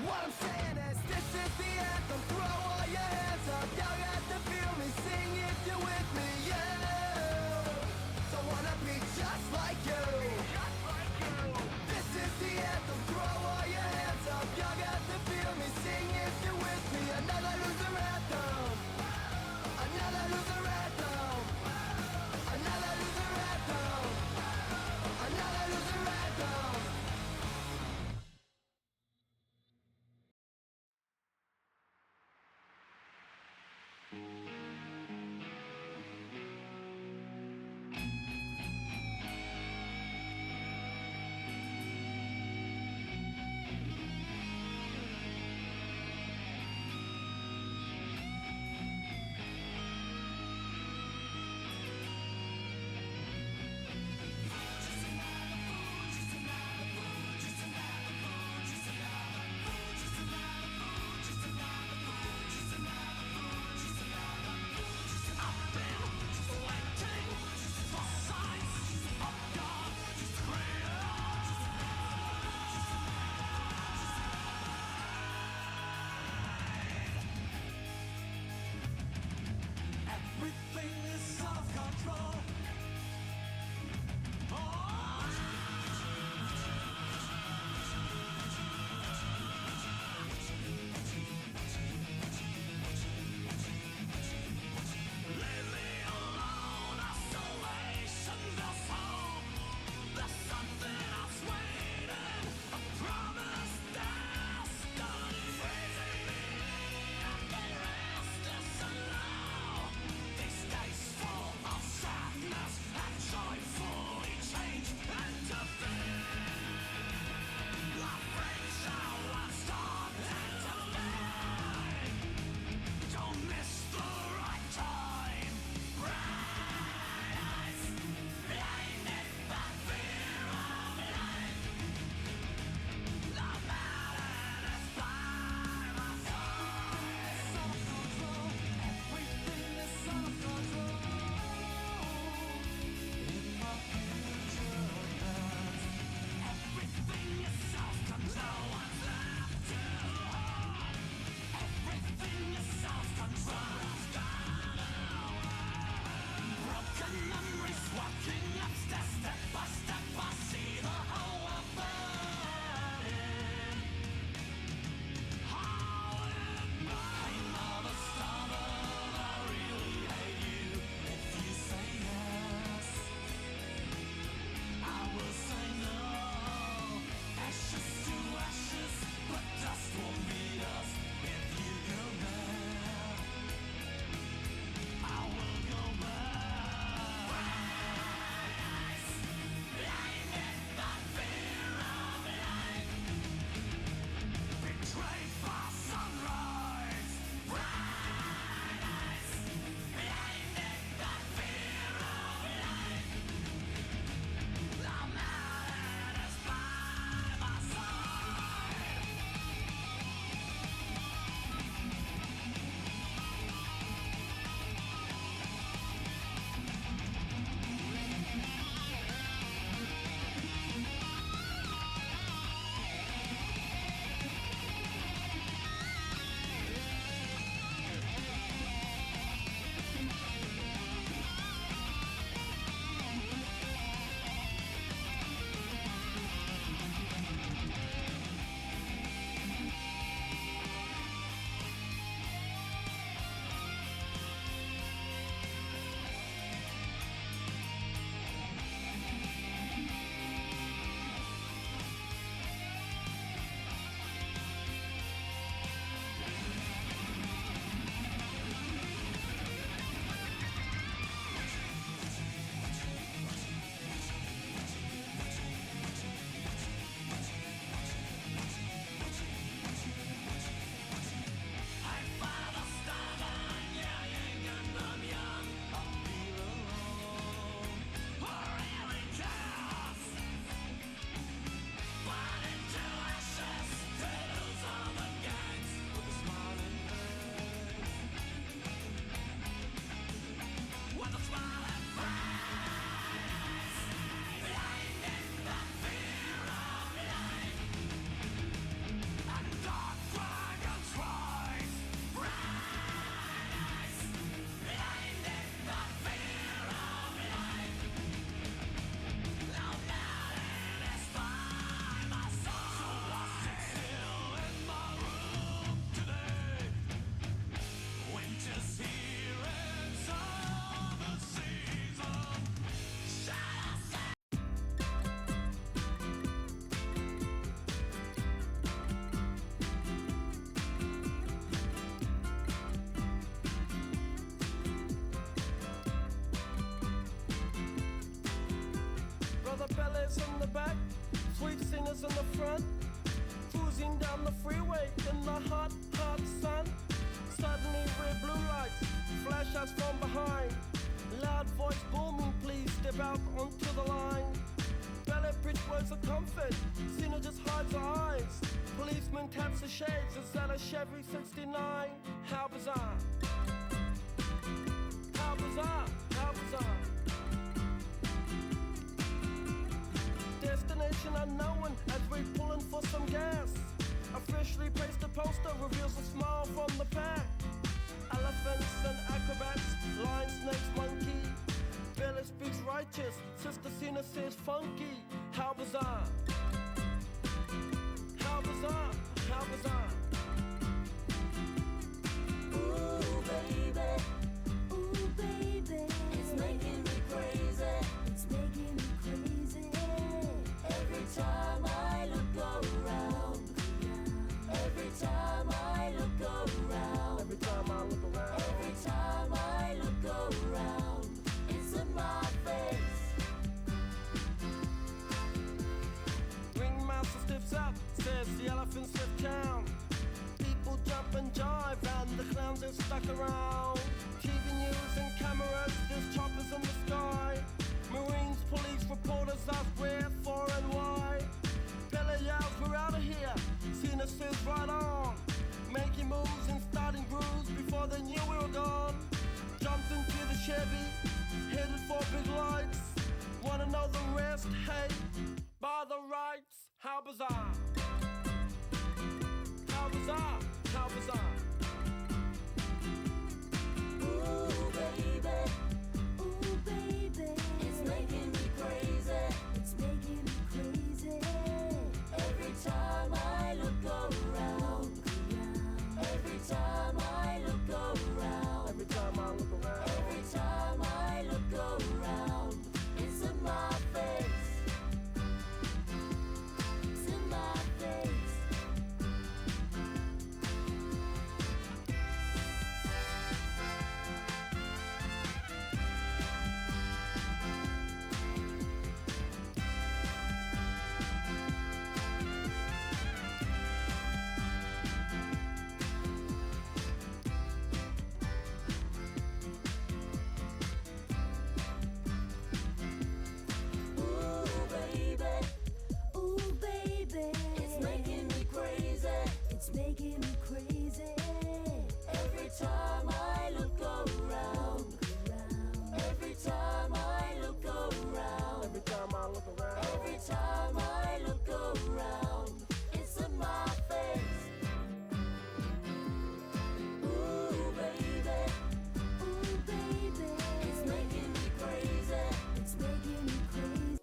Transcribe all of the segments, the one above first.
What I'm saying is, this is the anthem. Throw all your hands up. Y'all got to feel me. Sing if you're with me. Yeah. So wanna be just like you. This is the anthem. Throw all your hands up. Y'all got to feel me. Sing if you're with me. Another loser anthem. Another loser anthem. Another loser anthem. Another loser anthem. the bellies in the back, sweet singers in the front, cruising down the freeway in the hot, hot sun. Suddenly red blue lights flash us from behind. Loud voice booming, please step out onto the line. Ballet bridge words of comfort, Cena just hides her eyes. Policeman taps the shades, is that a Chevy 69? How bizarre. How bizarre, how bizarre. Destination unknown as we're pulling for some gas. Officially placed a poster reveals a smile from the pack. Elephants and acrobats, lion, snakes, monkey. Billy speaks righteous, Sister Cena says funky. How bizarre. How bizarre, how bizarre. Ooh baby, it's making me crazy. It's making me crazy. Every time I look around. Every time I look around. Every time I look around. Every time I look around. It's in my face. Ringmaster stiffs up, says the elephants lift town. People jump and jive and the clowns are stuck around. TV news and cameras, there's choppers in the sky. Marines, police, reporters ask where, for and why. Billy yells, we're out of here. Cena says right on. Making moves and starting grooves before they knew we were gone. Jumped into the Chevy, headed for big lights. Wanna know the rest? Hey, by the rights. How bizarre. How bizarre, how bizarre. Ooh baby, it's making me crazy. It's making me crazy. Every time I look around. Every time I look around. Every time I look around. Every time I look around. It's in my face. It's in my face. Ooh baby, it's making me crazy. It's making me crazy. Every time I look around. Every time I look around. Every time I look around. Every time I look around. It's in my face. Ooh baby, it's making me crazy. It's making me crazy.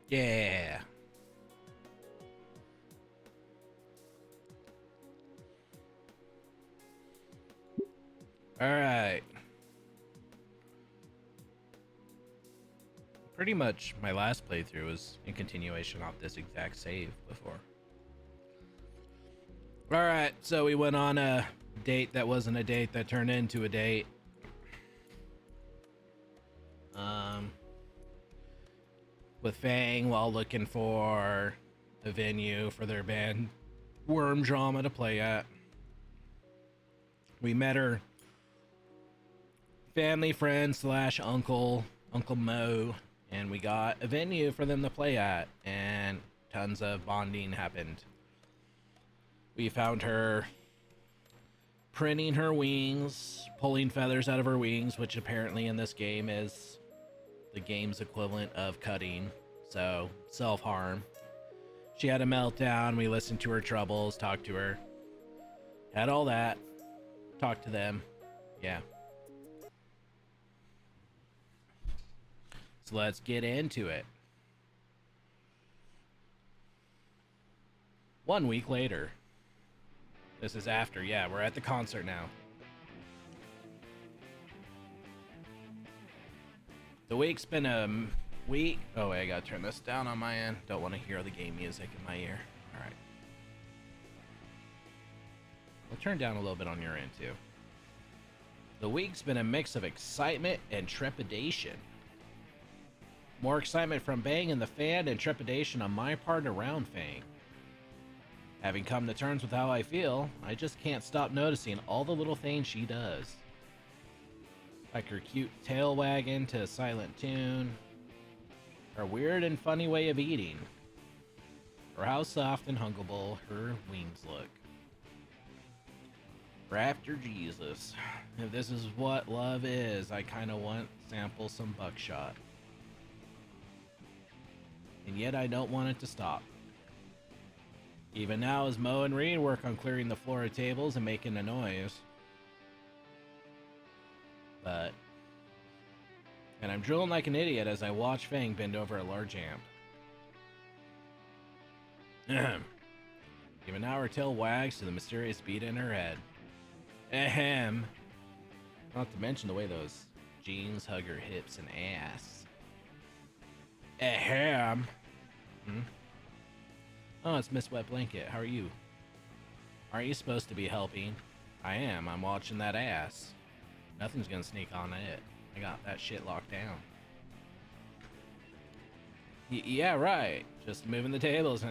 Yeah. All right. Pretty much my last playthrough was in continuation off this exact save before. All right, so we went on a date that wasn't a date that turned into a date. With Fang while looking for a venue for their band Worm Drama to play at. We met her family friend slash Uncle Mo, and we got a venue for them to play at, and tons of bonding happened. We found her printing her wings, pulling feathers out of her wings, which apparently in this game is the game's equivalent of cutting, so self-harm. She had a meltdown. We listened to her troubles, talked to her, had all that, talked to them. Yeah. So let's get into it. 1 week later. This is after, yeah, we're at the concert now. The week's been a week. Oh, wait, I gotta turn this down on my end. Don't want to hear the game music in my ear. All right. I'll turn down a little bit on your end, too. The week's been a mix of excitement and trepidation. More excitement from Bang and the fan and trepidation on my part around Fang. Having come to terms with how I feel, I just can't stop noticing all the little things she does. Like her cute tail wagging to a silent tune, her weird and funny way of eating, or how soft and huggable her wings look. Raptor Jesus, if this is what love is, I kinda want to sample some buckshot. And yet I don't want it to stop. Even now as Mo and Reed work on clearing the floor of tables and making a noise. And I'm drooling like an idiot as I watch Fang bend over a large amp. Even now her tail wags to the mysterious beat in her head. Ahem. Not to mention the way those jeans hug her hips and ass. Ahem. Oh, it's Miss Wet Blanket. How are you? Aren't you supposed to be helping? I am. I'm watching that ass. Nothing's gonna sneak on it. I got that shit locked down. Yeah, right. Just moving the tables.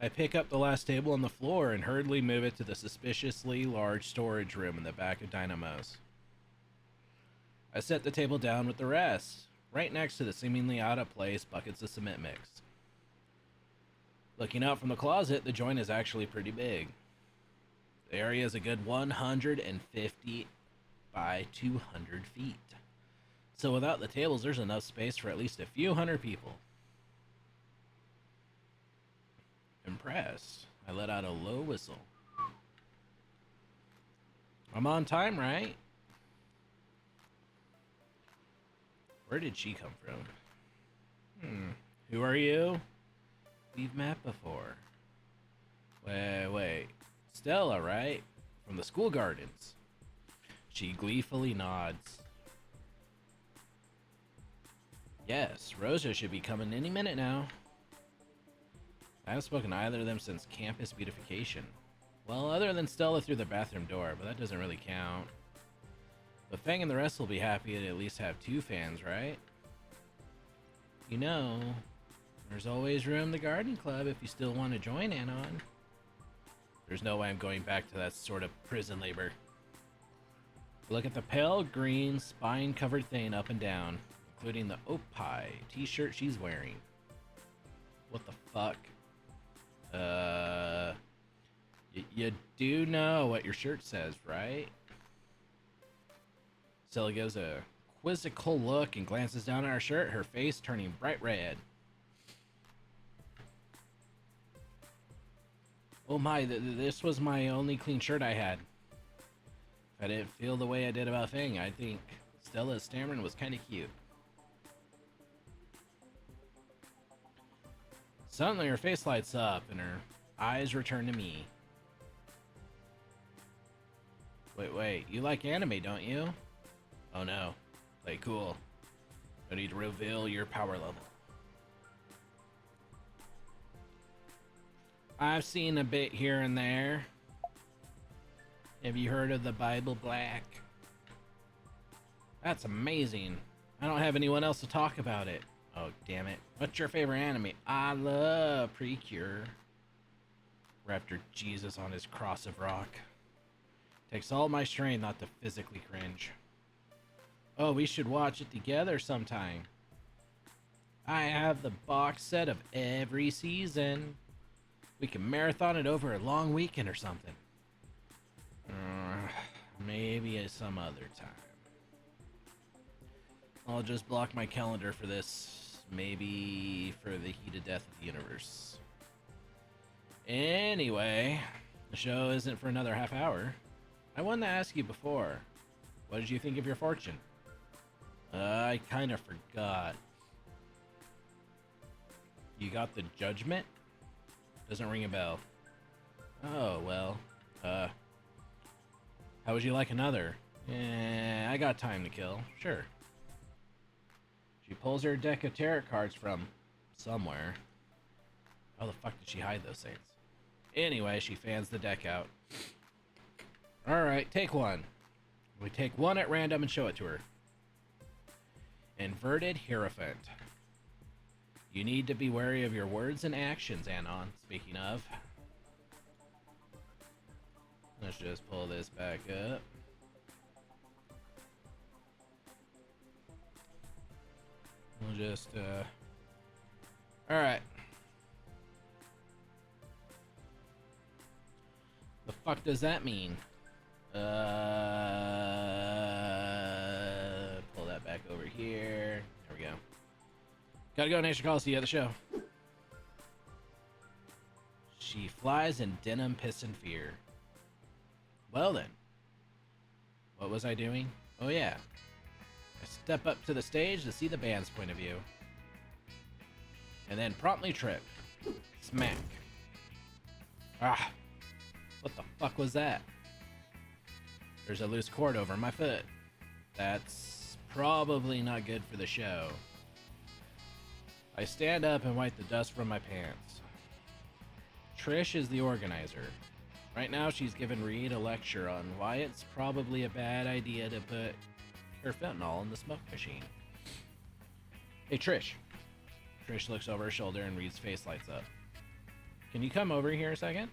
I pick up the last table on the floor and hurriedly move it to the suspiciously large storage room in the back of Dynamo's. I set the table down with the rest, right next to the seemingly out-of-place buckets of cement mix. Looking out from the closet, the joint is actually pretty big. The area is a good 150 by 200 feet. So without the tables, there's enough space for at least a few hundred people. Impressed, I let out a low whistle. I'm on time, right? Where did she come from? Who are you? We've met before. Wait. Stella, right? From the school gardens. She gleefully nods. Yes, Rosa should be coming any minute now. I haven't spoken to either of them since campus beautification. Well, other than Stella through the bathroom door, but that doesn't really count. But Fang and the rest will be happy to at least have two fans, right? You know, there's always room in the garden club if you still want to join in on. There's no way I'm going back to that sort of prison labor. Look at the pale green spine-covered thing up and down, including the Opie t-shirt she's wearing. What the fuck? You do know what your shirt says, right? Stella gives a quizzical look and glances down at her shirt, her face turning bright red. Oh my, this was my only clean shirt I had. If I didn't feel the way I did about Fang, I think Stella's stammering was kind of cute. Suddenly her face lights up and her eyes return to me. Wait, you like anime, don't you? Oh no, play cool. No need to reveal your power level. I've seen a bit here and there. Have you heard of the Bible Black? That's amazing. I don't have anyone else to talk about it. Oh, damn it. What's your favorite anime? I love Precure. Raptor Jesus on his cross of rock. Takes all my strength not to physically cringe. Oh, we should watch it together sometime. I have the box set of every season. We can marathon it over a long weekend or something. Maybe some other time. I'll just block my calendar for this. Maybe for the heated death of the universe. Anyway, the show isn't for another half hour. I wanted to ask you before. What did you think of your fortune? I kind of forgot. You got the judgment? Doesn't ring a bell. Oh, well. How would you like another? I got time to kill. Sure. She pulls her deck of tarot cards from somewhere. How the fuck did she hide those things? Anyway, she fans the deck out. Alright, take one. We take one at random and show it to her. Inverted Hierophant. You need to be wary of your words and actions, Anon. Speaking of. Let's just pull this back up. We'll just, Alright. The fuck does that mean? Pull that back over here. There we go. Gotta go, Nation Call. See you at the show. She flies in denim, piss, and fear. Well then. What was I doing? Oh yeah. I step up to the stage to see the band's point of view. And then promptly trip. Smack. Ah. What the fuck was that? There's a loose cord over my foot. That's probably not good for the show. I stand up and wipe the dust from my pants. Trish is the organizer. Right now she's giving Reed a lecture on why it's probably a bad idea to put her fentanyl in the smoke machine. Hey Trish. Trish looks over her shoulder and Reed's face lights up. Can you come over here a second?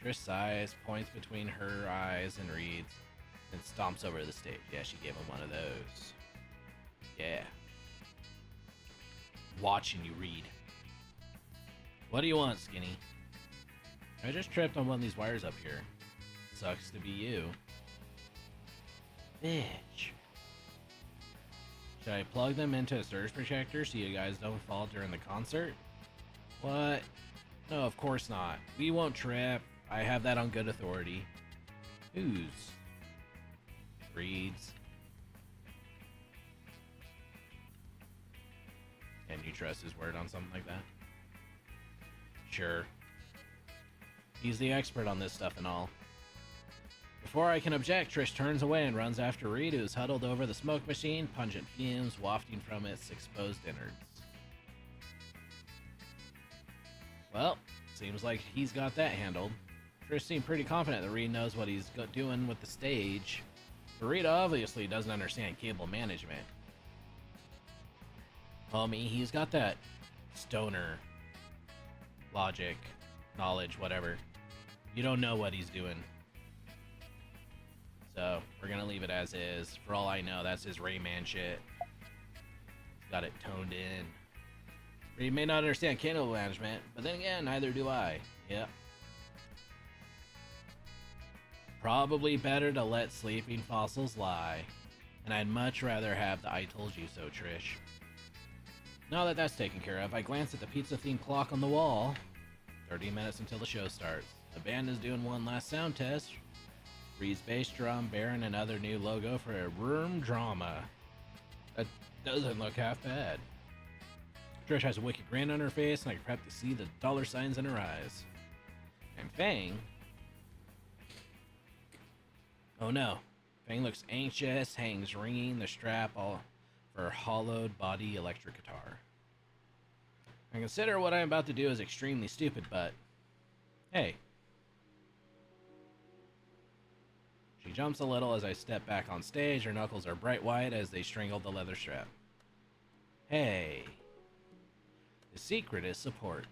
Trish sighs, points between her eyes and Reed's, and stomps over to the stage. Yeah, she gave him one of those. Yeah. Watching you, Reed. What do you want, Skinny? I just tripped on one of these wires up here. Sucks to be you. Bitch. Should I plug them into a surge protector so you guys don't fall during the concert? What? No, of course not. We won't trip. I have that on good authority. Whose? Reed's. And you trust his word on something like that? Sure. He's the expert on this stuff and all. Before I can object, Trish turns away and runs after Reed, who's huddled over the smoke machine, pungent fumes wafting from its exposed innards. Well, seems like he's got that handled. Trish seemed pretty confident that Reed knows what he's doing with the stage, but Reed obviously doesn't understand cable management. Homie, he's got that stoner logic, knowledge, whatever. You don't know what he's doing. So, we're gonna leave it as is. For all I know, that's his Rayman shit. He's got it toned in. Reed may not understand cable management, but then again, neither do I. Yep. Probably better to let sleeping fossils lie. And I'd much rather have the I told you so, Trish. Now that that's taken care of, I glance at the pizza-themed clock on the wall. 30 minutes until the show starts. The band is doing one last sound test. Reed's bass drum bearing another new logo for a room drama. That doesn't look half bad. Trish has a wicked grin on her face, and I can practically see the dollar signs in her eyes. And Fang... Oh no. Fang looks anxious, hangs ringing the strap all for her hollowed body electric guitar. I consider what I'm about to do is extremely stupid, but... Hey. She jumps a little as I step back on stage. Her knuckles are bright white as they strangle the leather strap. Hey. The secret is support.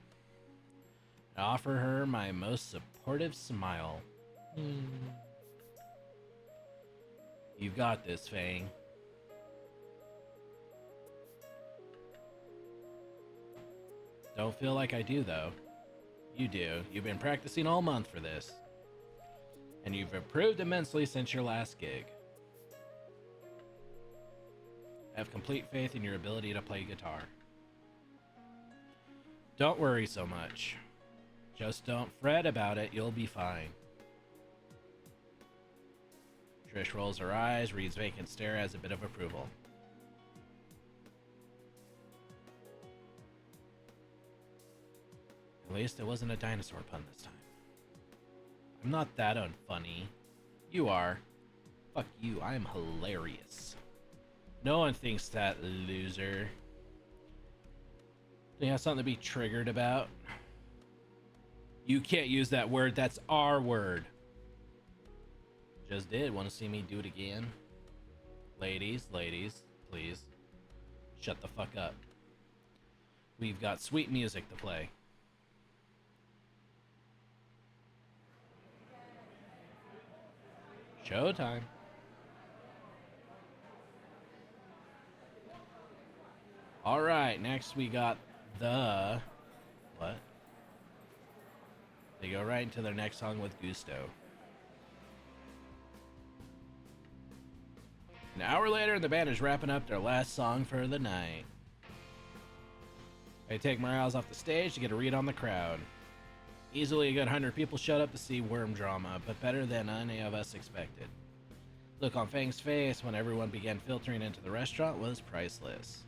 I offer her my most supportive smile. You've got this, Fang. Don't feel like I do, though. You do. You've been practicing all month for this. And you've improved immensely since your last gig. I have complete faith in your ability to play guitar. Don't worry so much. Just don't fret about it, you'll be fine. Trish rolls her eyes, Reed's vacant stare as a bit of approval. At least it wasn't a dinosaur pun this time. I'm not that unfunny. You are. Fuck you, I am hilarious. No one thinks that, loser. Do you have something to be triggered about? You can't use that word, that's our word. Just did. Want to see me do it again? Ladies, please. Shut the fuck up. We've got sweet music to play. Showtime. Alright, next we got the... What? They go right into their next song with Gusto. An hour later, the band is wrapping up their last song for the night. I take my eyes off the stage to get a read on the crowd. Easily a good 100 people showed up to see Worm Drama, but better than any of us expected. Look on Fang's face when everyone began filtering into the restaurant was priceless.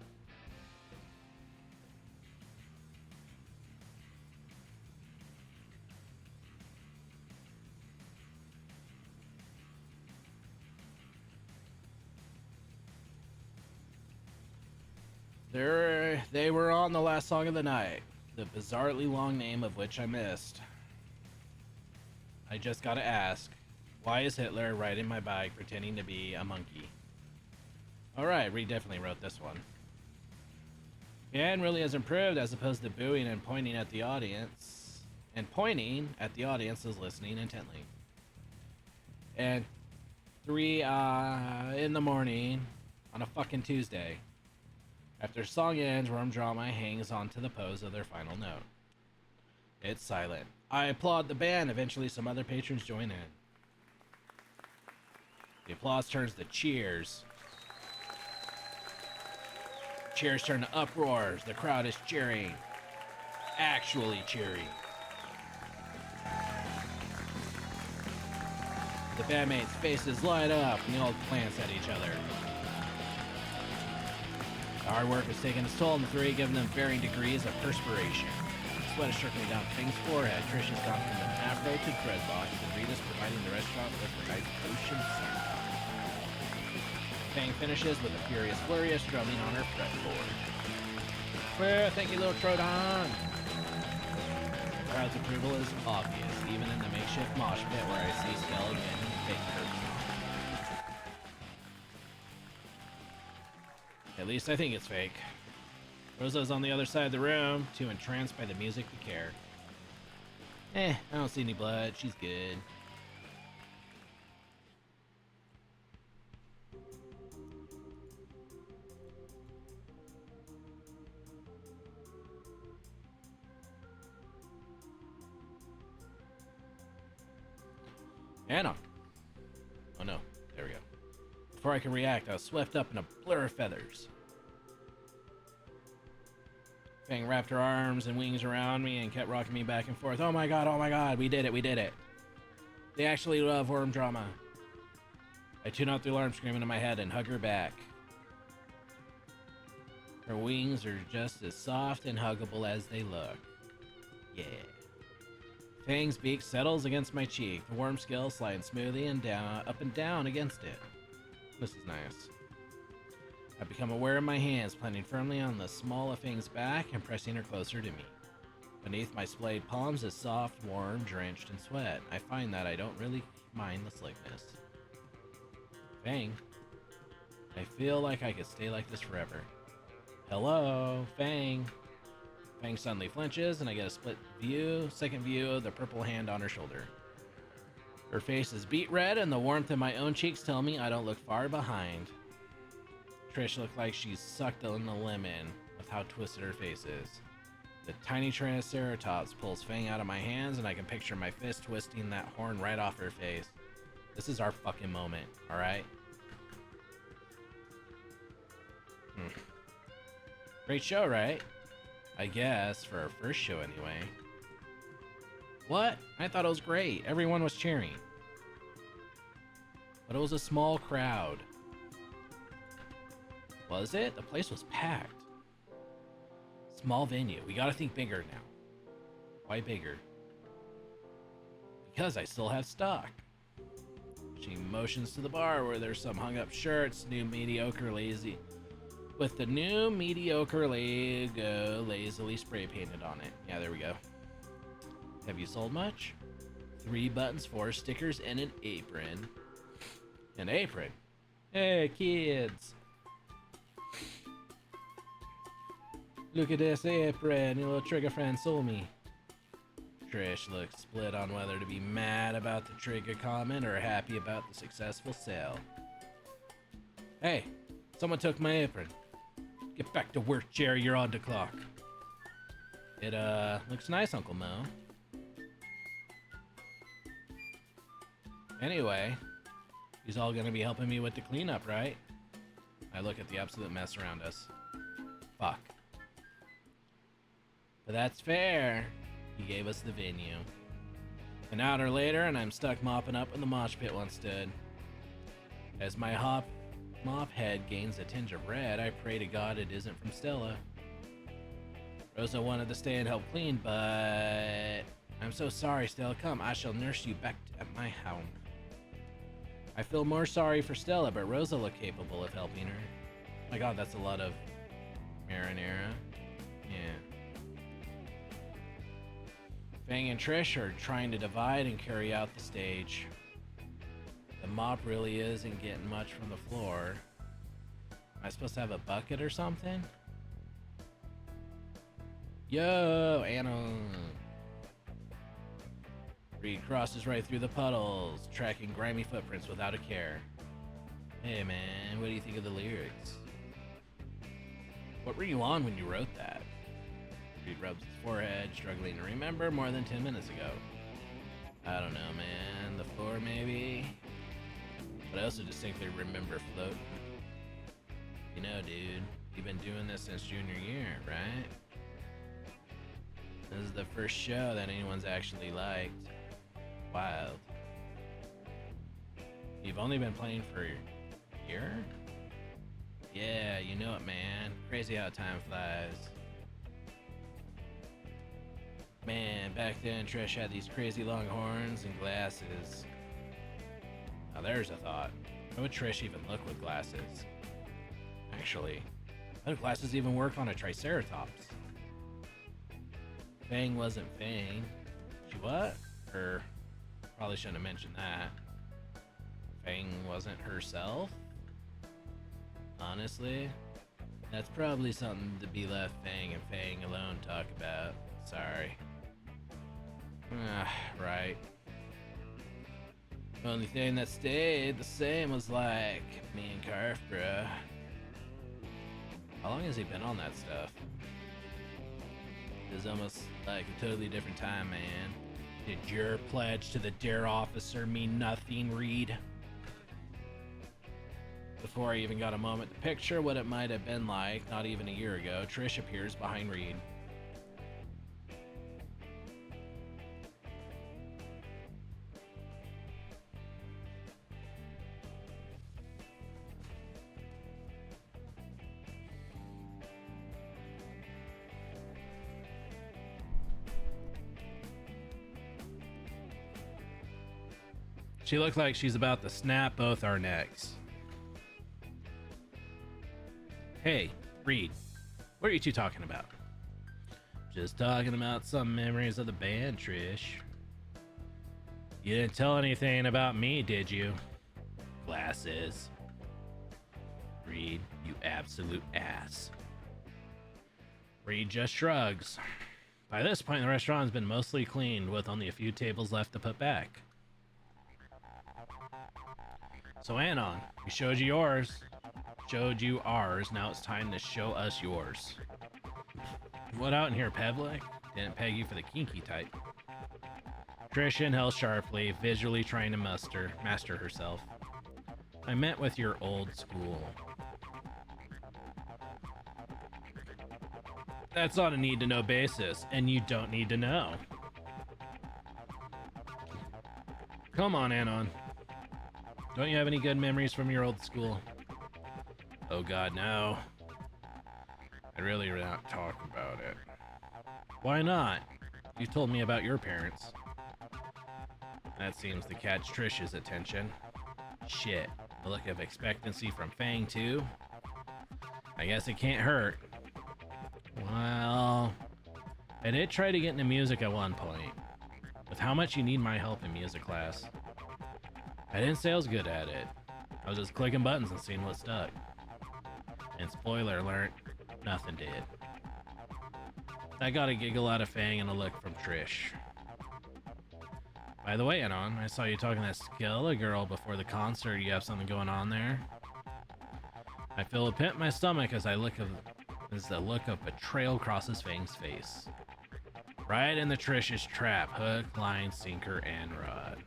They were on the last song of the night, the bizarrely long name of which I missed. I just gotta ask, why is Hitler riding my bike pretending to be a monkey? Alright, Reed definitely wrote this one. And really has improved as opposed to booing and pointing at the audience. And pointing at the audience is listening intently. And 3 in the morning on a fucking Tuesday. After song ends, Worm Drama hangs on to the pose of their final note. It's silent. I applaud the band. Eventually, some other patrons join in. The applause turns to cheers. Cheers turn to uproars. The crowd is cheering. Actually cheering. The bandmates' faces light up and they all glance at each other. The hard work has taken its toll on the three, giving them varying degrees of perspiration. Sweat is trickling down Fang's forehead. Trish has gone from an afro to dreadlocks, and Rita's providing the restaurant with a nice potion sandwich. Fang finishes with a furious flurry of strumming on her fretboard. Well, thank you, little Troodon! The crowd's approval is obvious, even in the makeshift mosh pit where I see Skeleton and Fake Curtain. At least I think it's fake. Rosa's on the other side of the room, too entranced by the music to care. I don't see any blood. She's good. Anna! Oh no, there we go. Before I can react, I was swept up in a blur of feathers. Fang wrapped her arms and wings around me and kept rocking me back and forth. Oh my god, we did it. They actually love Worm Drama. I tune out the alarm scream into my head and hug her back. Her wings are just as soft and huggable as they look. Yeah. Fang's beak settles against my cheek, the worm scale sliding smoothly and down, up and down against it. This is nice. I become aware of my hands planting firmly on the small of Fang's back and pressing her closer to me. Beneath my splayed palms is soft, warm, drenched in sweat. I find that I don't really mind the slickness. Fang. I feel like I could stay like this forever. Hello, Fang. Fang suddenly flinches and I get a second view of the purple hand on her shoulder. Her face is beet red and the warmth in my own cheeks tell me I don't look far behind. Trish looked like she's sucked on a lemon with how twisted her face is. The tiny Triceratops pulls Fang out of my hands and I can picture my fist twisting that horn right off her face. This is our fucking moment, alright? Great show, right? I guess, for our first show anyway. What? I thought it was great. Everyone was cheering. But it was a small crowd. Was it? The place was packed. Small venue. We gotta think bigger now. Why bigger? Because I still have stock. She motions to the bar where there's some hung up shirts, new mediocre lazy, with the new mediocre Lego lazily spray painted on it. Yeah, there we go. Have you sold much? 3 buttons, 4 stickers, and an apron. An apron? Hey, kids! Look at this apron, your little trigger friend sold me. Trish looks split on whether to be mad about the trigger comment or happy about the successful sale. Hey, someone took my apron. Get back to work, Jerry, you're on the clock. It, looks nice, Uncle Mo. Anyway, he's all gonna be helping me with the cleanup, right? I look at the absolute mess around us. Fuck. But that's fair. He gave us the venue. An hour later, and I'm stuck mopping up in the mosh pit once stood. As my mop head gains a tinge of red, I pray to God it isn't from Stella. Rosa wanted to stay and help clean, but... I'm so sorry, Stella. Come, I shall nurse you back at my home. I feel more sorry for Stella, but Rosa looked capable of helping her. My God, that's a lot of marinara. Yeah. Fang and Trish are trying to divide and carry out the stage. The mop really isn't getting much from the floor. Am I supposed to have a bucket or something? Yo, Anna. Reed crosses right through the puddles, tracking grimy footprints without a care. Hey man, what do you think of the lyrics? What were you on when you wrote that? Reed rubs his forehead, struggling to remember more than 10 minutes ago. I don't know, man. The floor, maybe? But I also distinctly remember float. You know, dude, you've been doing this since junior year, right? This is the first show that anyone's actually liked. Wild. You've only been playing for a year? Yeah, you know it, man. Crazy how time flies. Man, back then Trish had these crazy long horns and glasses. Now there's a thought. How would Trish even look with glasses? Actually, how do glasses even work on a triceratops? Fang wasn't Fang. She what? Or probably shouldn't have mentioned that. Fang wasn't herself? Honestly, that's probably something to be left Fang and Fang alone talk about. Sorry. Right. The only thing that stayed the same was like me and Carf, bruh. How long has he been on that stuff? It's almost like a totally different time, man. Did your pledge to the dare officer mean nothing, Reed? Before I even got a moment to picture what it might have been like, not even a year ago, Trish appears behind Reed. She looked like she's about to snap both our necks. Hey, Reed, what are you two talking about? Just talking about some memories of the band, Trish. You didn't tell anything about me, did you? Glasses. Reed, you absolute ass. Reed just shrugs. By this point, the restaurant has been mostly cleaned, with only a few tables left to put back. So Anon, we showed you yours. Showed you ours, now it's time to show us yours. What out in here, Pevlik? Didn't peg you for the kinky type. Trish inhales sharply, visually trying to master herself. I met with your old school. That's on a need-to-know basis, and you don't need to know. Come on, Anon. Don't you have any good memories from your old school? Oh God, no. I'd really not talk about it. Why not? You told me about your parents. That seems to catch Trish's attention. Shit, a look of expectancy from Fang too. I guess it can't hurt. Well, I did try to get into music at one point. With how much you need my help in music class. I didn't say I was good at it. I was just clicking buttons and seeing what stuck. And spoiler alert, nothing did. I got a giggle out of Fang and a look from Trish. By the way, Anon, I saw you talking to that Skella girl before the concert. You have something going on there? I feel a pit in my stomach as the look of betrayal crosses Fang's face. Right in the Trish's trap. Hook, line, sinker, and rod.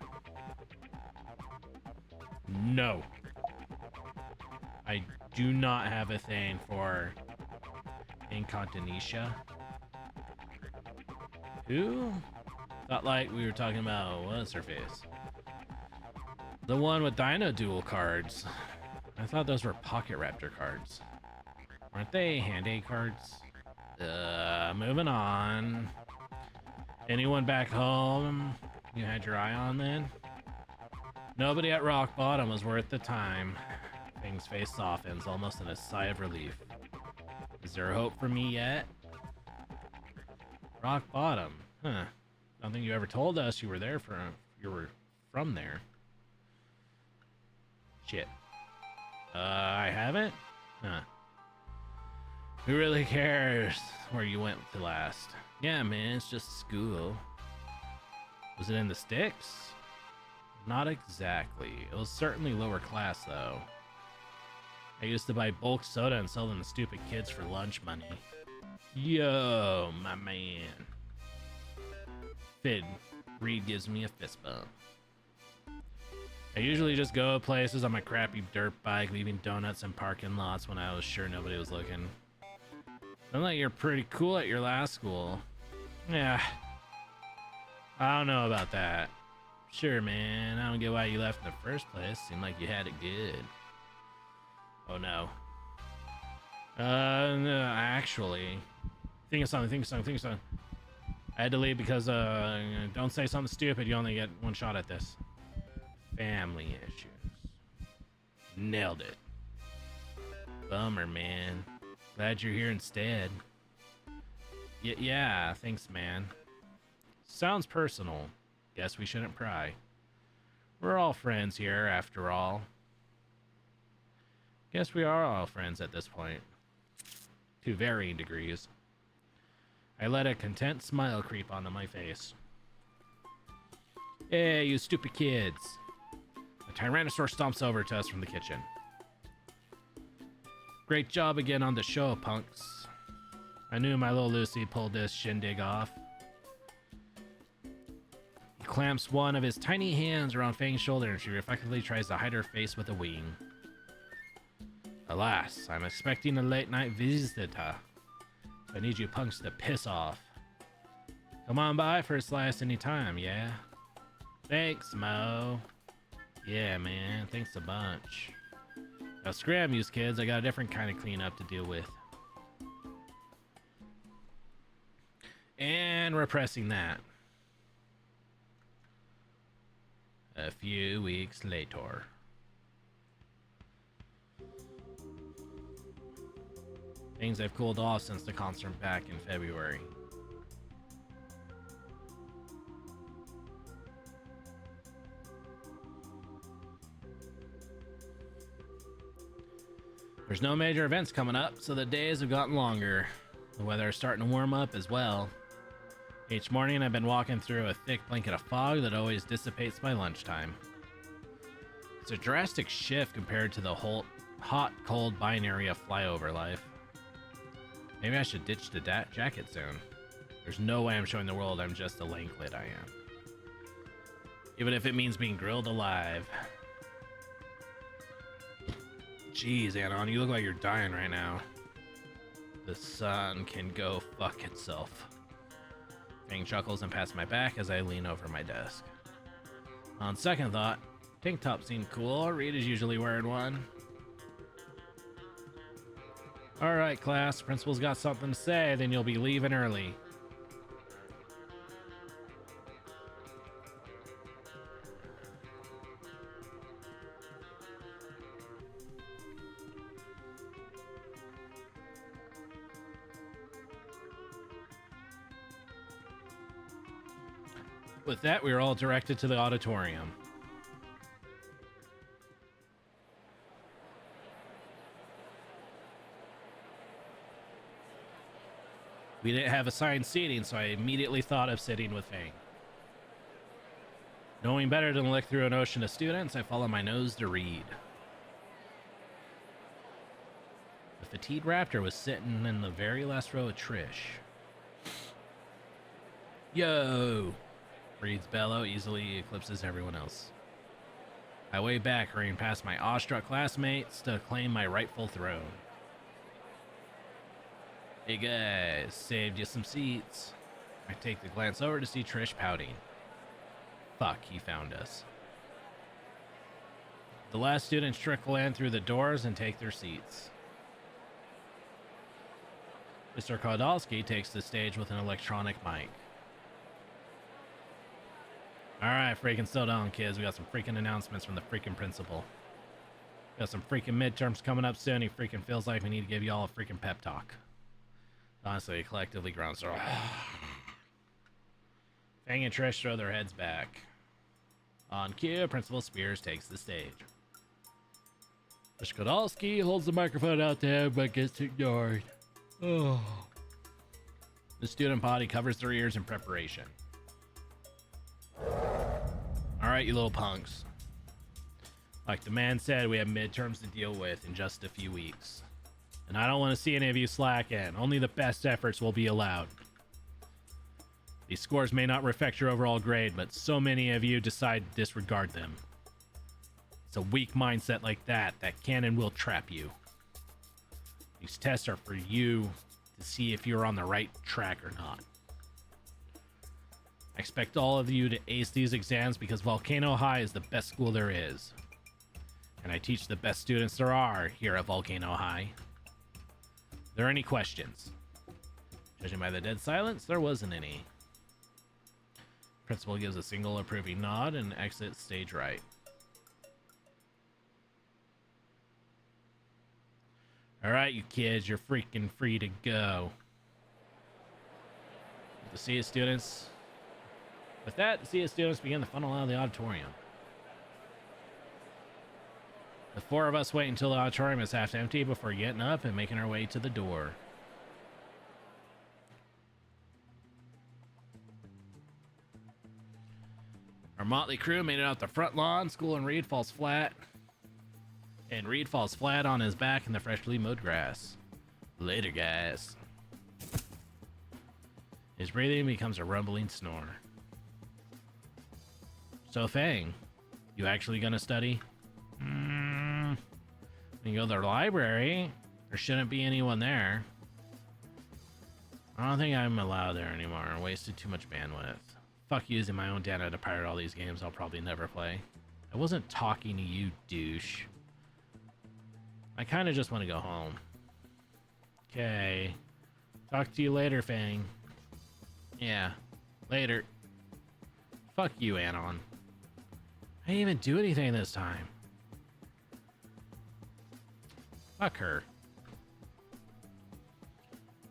No. I do not have a thing for incontinentia. Who? Thought like we were talking about, what's her face? The one with Dino Duel cards. I thought those were Pocket Raptor cards. Aren't they Hand-Aid cards? Moving on. Anyone back home you had your eye on then? Nobody at rock bottom was worth the time. Fang's face softens, almost in a sigh of relief. Is there hope for me yet? Rock bottom? Huh. Don't think you ever told us you were from there. Shit. I haven't? Huh. Who really cares where you went to last? Yeah, man, it's just school. Was it in the sticks? Not exactly. It was certainly lower class, though. I used to buy bulk soda and sell them to stupid kids for lunch money. Yo, my man. Fid. Reed gives me a fist bump. I usually just go places on my crappy dirt bike, leaving donuts in parking lots when I was sure nobody was looking. Sounds like you're pretty cool at your last school. Yeah. I don't know about that. Sure, man. I don't get why you left in the first place. Seemed like you had it good. Oh, no. No, actually. Think of something. I had to leave because, don't say something stupid. You only get one shot at this. Family issues. Nailed it. Bummer, man. Glad you're here instead. Yeah, thanks, man. Sounds personal. Guess we shouldn't pry. We're all friends here, after all. Guess we are all friends at this point. To varying degrees. I let a content smile creep onto my face. Hey, you stupid kids. The Tyrannosaur stomps over to us from the kitchen. Great job again on the show, punks. I knew my little Lucy pulled this shindig off. He clamps one of his tiny hands around Fang's shoulder and she reflectively tries to hide her face with a wing. Alas, I'm expecting a late night visitor. I need you punks to piss off. Come on by for a slice anytime, yeah? Thanks, Mo. Yeah, man, thanks a bunch. Now scram, you kids, I got a different kind of cleanup to deal with. And repressing that. A few weeks later. Things have cooled off since the concert back in February. There's no major events coming up, so the days have gotten longer. The weather is starting to warm up as well. Each morning I've been walking through a thick blanket of fog that always dissipates by lunchtime. It's a drastic shift compared to the whole hot, cold binary of flyover life. Maybe I should ditch the jacket soon. There's no way I'm showing the world I'm just the lanklet I am. Even if it means being grilled alive. Jeez, Anon, you look like you're dying right now. The sun can go fuck itself. Fang chuckles and pats my back as I lean over my desk. On second thought, tank top seemed cool. Reed is usually wearing one. Alright, class. Principal's got something to say, then you'll be leaving early. With that, we were all directed to the auditorium. We didn't have assigned seating, so I immediately thought of sitting with Fang. Knowing better than to look through an ocean of students, I followed my nose to read. The fatigued raptor was sitting in the very last row of Trish. Yo! Reed's bellow easily eclipses everyone else. I wave back, hurrying past my awestruck classmates to claim my rightful throne. Hey guys, saved you some seats. I take the glance over to see Trish pouting. Fuck, he found us. The last students trickle in through the doors and take their seats. Mr. Kodalski takes the stage with an electronic mic. Alright, freaking slow down, kids. We got some freaking announcements from the freaking principal. We got some freaking midterms coming up soon. He freaking feels like we need to give y'all a freaking pep talk. Honestly, collectively grounds. Fang and Trish throw their heads back. On cue, Principal Spears takes the stage. Mr. Kodalski holds the microphone out there, but gets ignored. Oh. The student body covers their ears in preparation. Alright, you little punks. Like the man said, we have midterms to deal with in just a few weeks. And I don't want to see any of you slacking. Only the best efforts will be allowed. These scores may not reflect your overall grade, but so many of you decide to disregard them. It's a weak mindset like that can and will trap you. These tests are for you to see if you're on the right track or not. I expect all of you to ace these exams because Volcano High is the best school there is. And I teach the best students there are here at Volcano High. Are there any questions? Judging by the dead silence, there wasn't any. Principal gives a single approving nod and exits stage right. Alright, you kids, you're freaking free to go. The CS students. With that, the CS students begin to funnel out of the auditorium. The four of us wait until the auditorium is half empty before getting up and making our way to the door. Our motley crew made it out the front lawn. School and Reed falls flat. And Reed falls flat on his back in the freshly mowed grass. Later, guys. His breathing becomes a rumbling snore. So, Fang, you actually gonna study? When you go to the library, there shouldn't be anyone there. I don't think I'm allowed there anymore. I wasted too much bandwidth. Fuck using my own data to pirate all these games I'll probably never play. I wasn't talking to you, douche. I kind of just want to go home. Okay. Talk to you later, Fang. Yeah. Later. Fuck you, Anon. I didn't even do anything this time. Fuck her.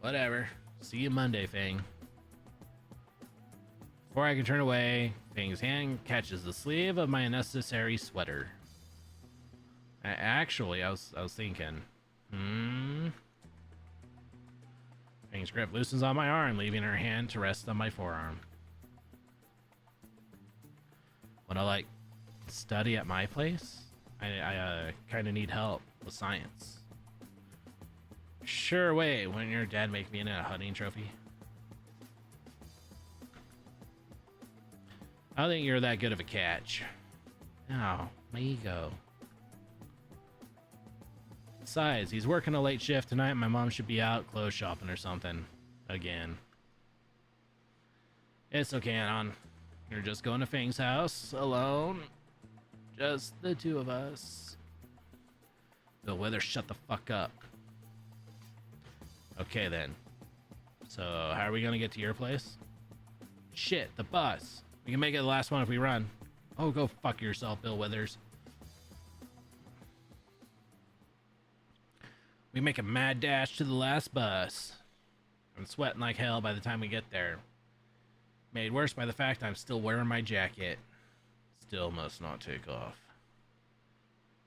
Whatever. See you Monday, Fang. Before I can turn away, Fang's hand catches the sleeve of my unnecessary sweater. Actually, I was thinking. Fang's grip loosens on my arm, leaving her hand to rest on my forearm. Wanna, like, study at my place? I kind of need help with science. Sure, wait, wouldn't your dad make me a hunting trophy? I don't think you're that good of a catch. Oh, my ego. Besides, he's working a late shift tonight. My mom should be out clothes shopping or something. Again. It's okay, Anon. You're just going to Fang's house alone. Just the two of us. Bill Withers, shut the fuck up. Okay then. So, how are we gonna get to your place? Shit, the bus. We can make it the last one if we run. Oh, go fuck yourself, Bill Withers. We make a mad dash to the last bus. I'm sweating like hell by the time we get there. Made worse by the fact I'm still wearing my jacket. Still must not take off.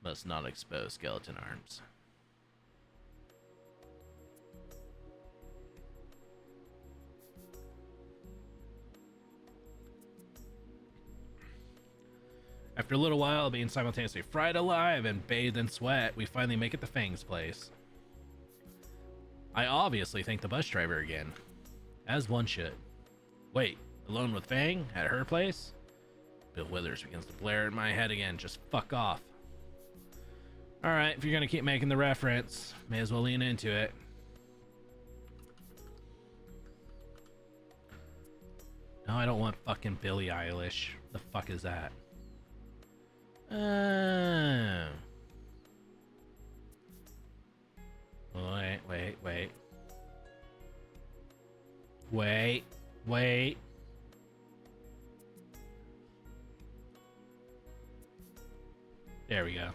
Must not expose skeleton arms. After a little while of being simultaneously fried alive and bathed in sweat, we finally make it to Fang's place. I obviously thank the bus driver again, as one should. Wait, alone with Fang at her place? Bill Withers begins to blare in my head again. Just fuck off. Alright, if you're gonna keep making the reference, may as well lean into it. No, I don't want fucking Billie Eilish. The fuck is that? Oh. Wait. There we go.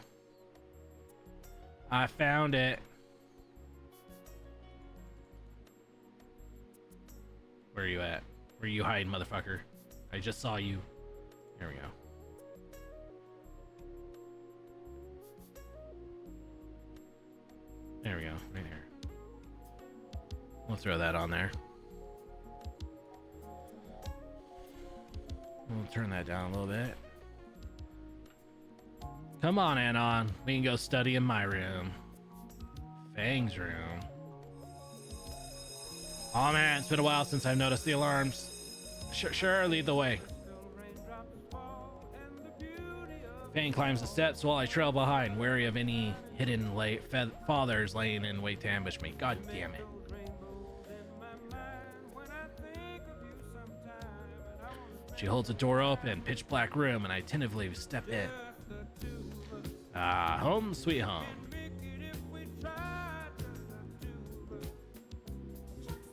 I found it. Where are you at? Where are you hiding, motherfucker? I just saw you. There we go. There we go, right here. We'll throw that on there. We'll turn that down a little bit. Come on, Anon. We can go study in my room. Fang's room. Oh man, it's been a while since I've noticed the alarms. Sure, lead the way. Fang climbs the steps while I trail behind, wary of any hidden fathers laying in wait to ambush me. God damn it. She holds the door open, pitch black room, and I tentatively step in. Ah, home sweet home.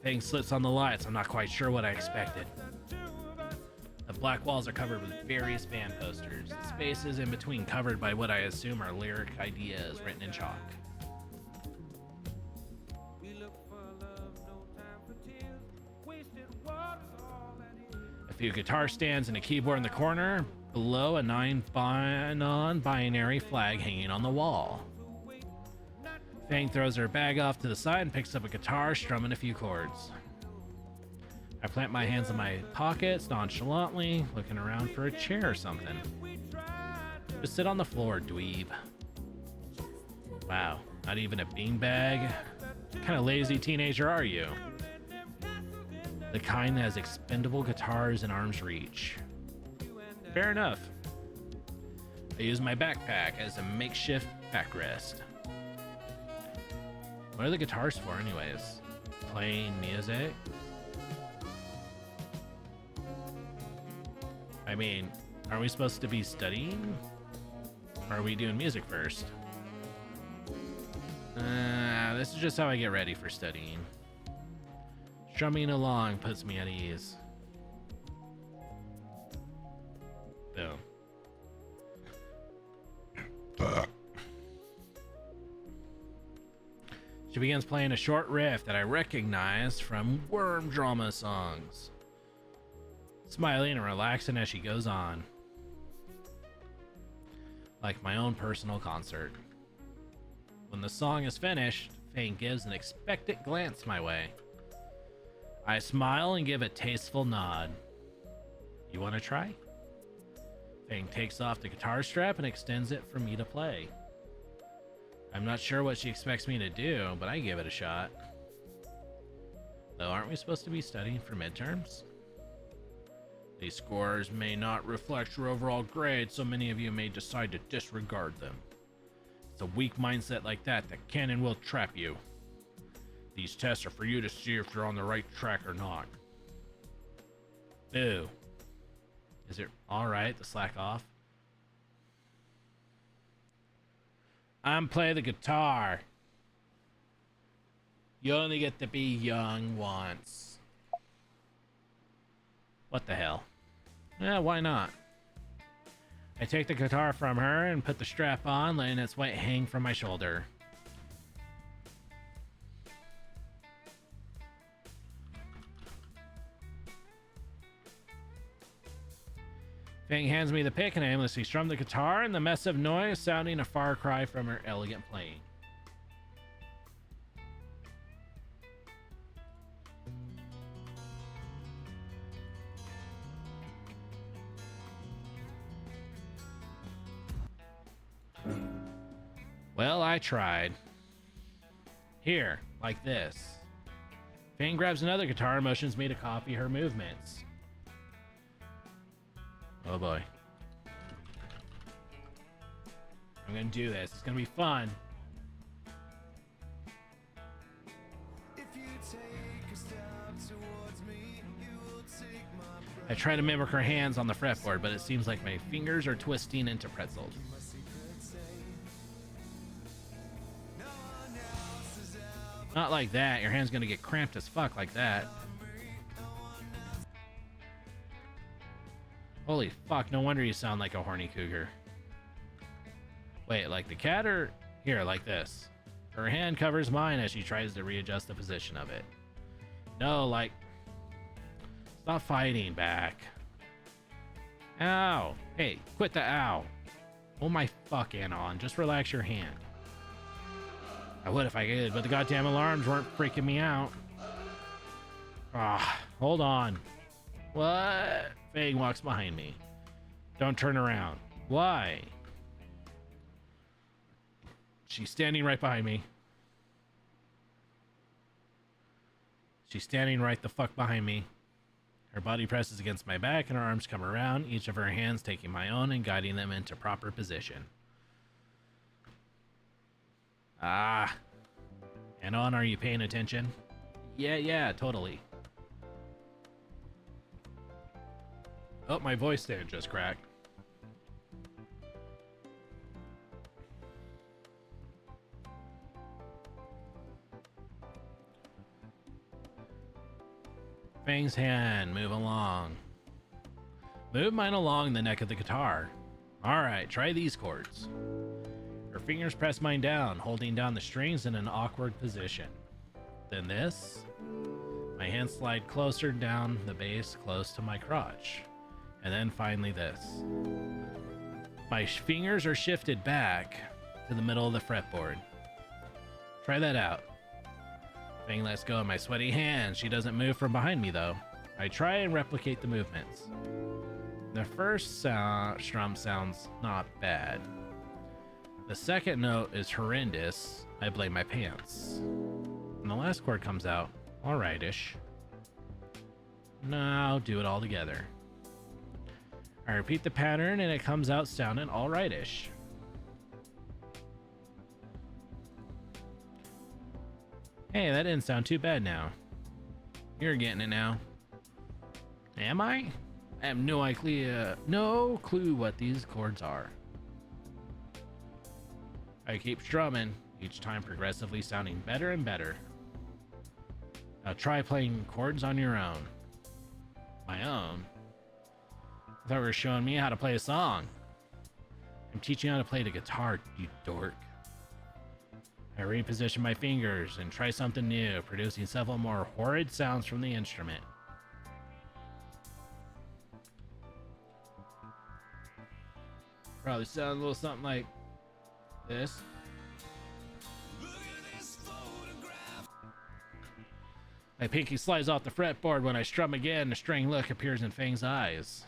Fang slips on the lights. I'm not quite sure what I expected. The black walls are covered with various band posters. The spaces in between covered by what I assume are lyric ideas written in chalk. A few guitar stands and a keyboard in the corner. Below, a non-binary flag hanging on the wall. Fang throws her bag off to the side and picks up a guitar, strumming a few chords. I plant my hands in my pockets nonchalantly, looking around for a chair or something. Just sit on the floor, dweeb. Wow, not even a beanbag? What kind of lazy teenager are you? The kind that has expendable guitars in arm's reach. Fair enough. I use my backpack as a makeshift backrest. What are the guitars for anyways? Playing music? I mean, are we supposed to be studying? Or are we doing music first? This is just how I get ready for studying. Strumming along puts me at ease. Boom. She begins playing a short riff that I recognize from Worm Drama songs. Smiling and relaxing as she goes on. Like my own personal concert. When the song is finished, Fang gives an expectant glance my way. I smile and give a tasteful nod. You want to try? Fang takes off the guitar strap and extends it for me to play. I'm not sure what she expects me to do, but I give it a shot. Though, aren't we supposed to be studying for midterms? These scores may not reflect your overall grade, so many of you may decide to disregard them. It's a weak mindset like that can and will trap you. These tests are for you to see if you're on the right track or not. Boo. Is it alright to slack off? I'm playing the guitar. You only get to be young once. What the hell? Yeah, why not? I take the guitar from her and put the strap on, letting its weight hang from my shoulder. Fang hands me the pick and I aimlessly strum the guitar and the mess of noise sounding a far cry from her elegant playing. Well, I tried. Here, like this. Fang grabs another guitar and motions me to copy her movements. Oh boy. I'm gonna do this. It's gonna be fun. I try to mimic her hands on the fretboard, but it seems like my fingers are twisting into pretzels. Not like that. Your hand's gonna get cramped as fuck like that. Holy fuck, no wonder you sound like a horny cougar. Wait, like the cat or... Here, like this. Her hand covers mine as she tries to readjust the position of it. No, like... Stop fighting back. Ow. Hey, quit the ow. Oh my fuck, Anon. Just relax your hand. I would if I could, but the goddamn alarms weren't freaking me out. Ah, hold on. What? Fang walks behind me. Don't turn around. Why? She's standing right behind me. She's standing right the fuck behind me. Her body presses against my back and her arms come around, each of her hands taking my own and guiding them into proper position. Ah. Anon, are you paying attention? Yeah, totally. Oh, my voice stand just cracked. Fang's hand, move along. Move mine along the neck of the guitar. Alright, try these chords. Her fingers press mine down, holding down the strings in an awkward position. Then this. My hands slide closer down the bass, close to my crotch. And then finally this. My fingers are shifted back to the middle of the fretboard. Try that out. Fang lets go of my sweaty hands. She doesn't move from behind me though. I try and replicate the movements. The first strum sounds not bad. The second note is horrendous. I blame my pants. And the last chord comes out alright-ish. Now do it all together. I repeat the pattern and it comes out sounding alright-ish. Hey, that didn't sound too bad now. You're getting it now. Am I? I have no clue what these chords are. I keep strumming, each time progressively sounding better and better. Now try playing chords on your own. My own? I thought you were showing me how to play a song. I'm teaching you how to play the guitar, you dork. I reposition my fingers and try something new, producing several more horrid sounds from the instrument. Probably sound a little something like this. My pinky slides off the fretboard when I strum again. A strange look appears in Fang's eyes.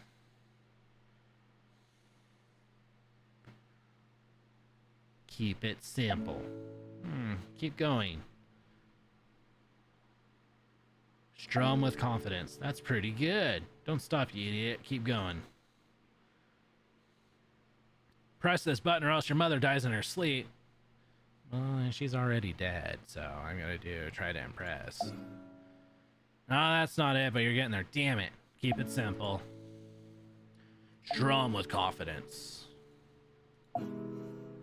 Keep it simple. Keep going. Strum with confidence. That's pretty good. Don't stop, you idiot. Keep going. Press this button or else your mother dies in her sleep. Well, she's already dead, so I'm gonna try to impress. No, that's not it, but you're getting there. Damn it. Keep it simple. Strum with confidence.